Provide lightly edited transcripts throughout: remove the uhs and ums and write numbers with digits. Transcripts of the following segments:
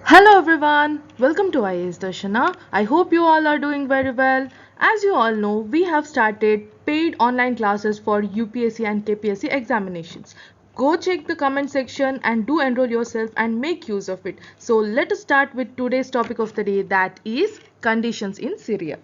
Hello everyone, welcome to IAS Darshana. I hope you all are doing very well. As you all know, we have started paid online classes for UPSC and KPSC examinations. Go check the comment section and do enroll yourself and make use of it. So let us start with today's topic of the day, that is conditions in Syria.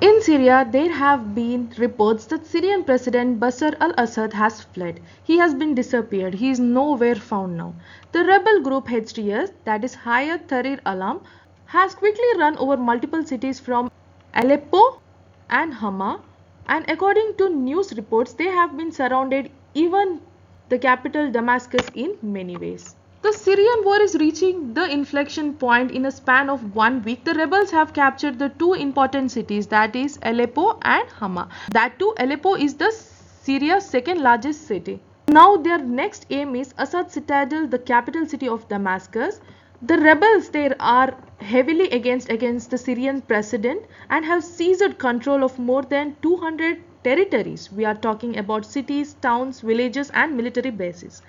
In Syria, there have been reports that Syrian President Bashar al-Assad has fled. He has been disappeared. He is nowhere found now. The rebel group HTS, that is Hayat Tahrir Alam, has quickly run over multiple cities from Aleppo and Hama, and according to news reports, they have been surrounded even the capital Damascus in many ways. The Syrian war is reaching the inflection point in a span of 1 week. The rebels have captured the two important cities, that is Aleppo and Hama. That too, Aleppo is the Syria's second largest city. Now their next aim is Assad's citadel, the capital city of Damascus. The rebels there are heavily against the Syrian president and have seized control of more than 200 territories. We are talking about cities, towns, villages and military bases.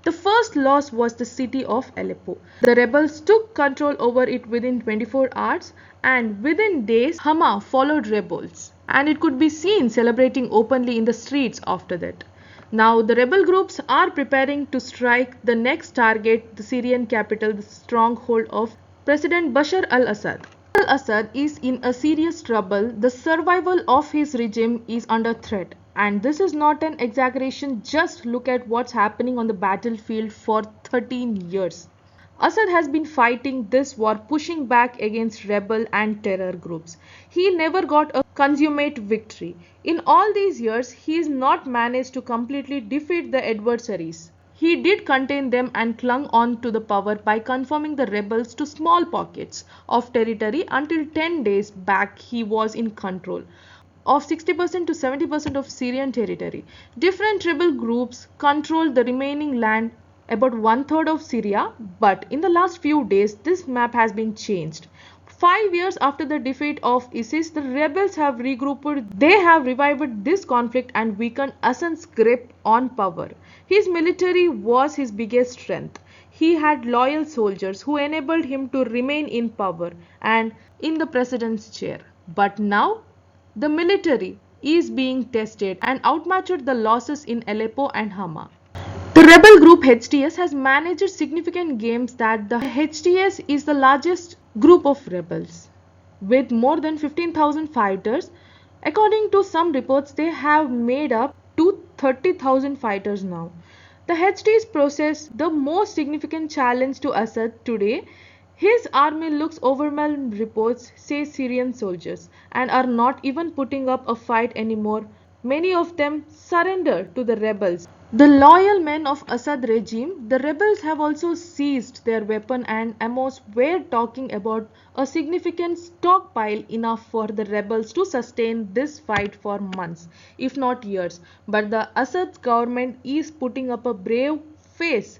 The first loss was the city of Aleppo. The rebels took control over it within 24 hours, and within days Hama followed rebels, and it could be seen celebrating openly in the streets after that. Now the rebel groups are preparing to strike the next target, the Syrian capital, the stronghold of President Bashar al-Assad. Al-Assad is in a serious trouble. The survival of his regime is under threat. And this is not an exaggeration. Just look at what's happening on the battlefield for 13 years. Assad has been fighting this war, pushing back against rebel and terror groups. He never got a consummate victory. In all these years, he has not managed to completely defeat the adversaries. He did contain them and clung on to the power by confining the rebels to small pockets of territory until 10 days back he was in control of 60% to 70% of Syrian territory. Different rebel groups control the remaining land, about 1/3 of Syria, but in the last few days this map has been changed. 5 years after the defeat of ISIS, the rebels have regrouped. They have revived this conflict and weakened Assad's grip on power. His military was his biggest strength. He had loyal soldiers who enabled him to remain in power and in the president's chair. But now, the military is being tested and outmatched the losses in Aleppo and Hama. The rebel group HTS has managed significant gains. That the HTS is the largest group of rebels with more than 15,000 fighters. According to some reports, they have made up to 30,000 fighters now. The HTS poses the most significant challenge to Assad today. His army looks overwhelmed, reports say Syrian soldiers, and are not even putting up a fight anymore. Many of them surrendered to the rebels. The loyal men of Assad regime, the rebels have also seized their weapon and ammo. We're talking about a significant stockpile, enough for the rebels to sustain this fight for months, if not years. But the Assad government is putting up a brave face.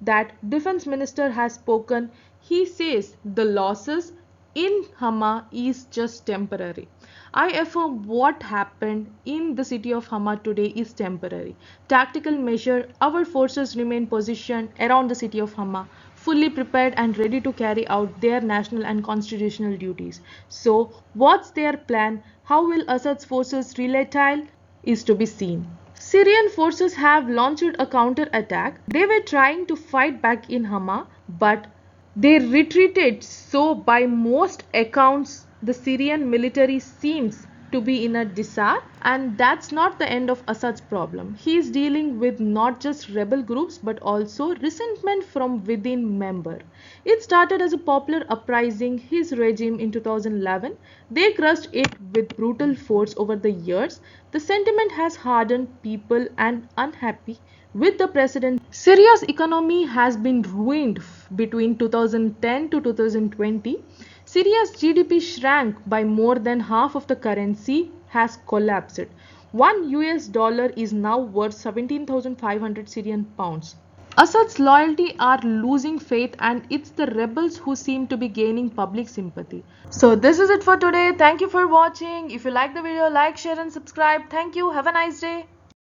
That defense minister has spoken. He says the losses in Hama is just temporary. I affirm what happened in the city of Hama today is temporary. Tactical measure, our forces remain positioned around the city of Hama, fully prepared and ready to carry out their national and constitutional duties. So, what's their plan? How will Assad's forces retaliate is to be seen. Syrian forces have launched a counter-attack. They were trying to fight back in Hama, but they retreated. So by most accounts, the Syrian military seems to be in a disaster, and that's not the end of Assad's problem. He is dealing with not just rebel groups but also resentment from within member. It started as a popular uprising his regime in 2011. They crushed it with brutal force over the years. The sentiment has hardened, people and unhappy with the president. Syria's economy has been ruined between 2010 to 2020. Syria's GDP shrank by more than half of the currency has collapsed. $1 is now worth 17,500 Syrian pounds. Assad's loyalty are losing faith, and it's the rebels who seem to be gaining public sympathy. So this is it for today. Thank you for watching. If you like the video, like, share and subscribe. Thank you. Have a nice day.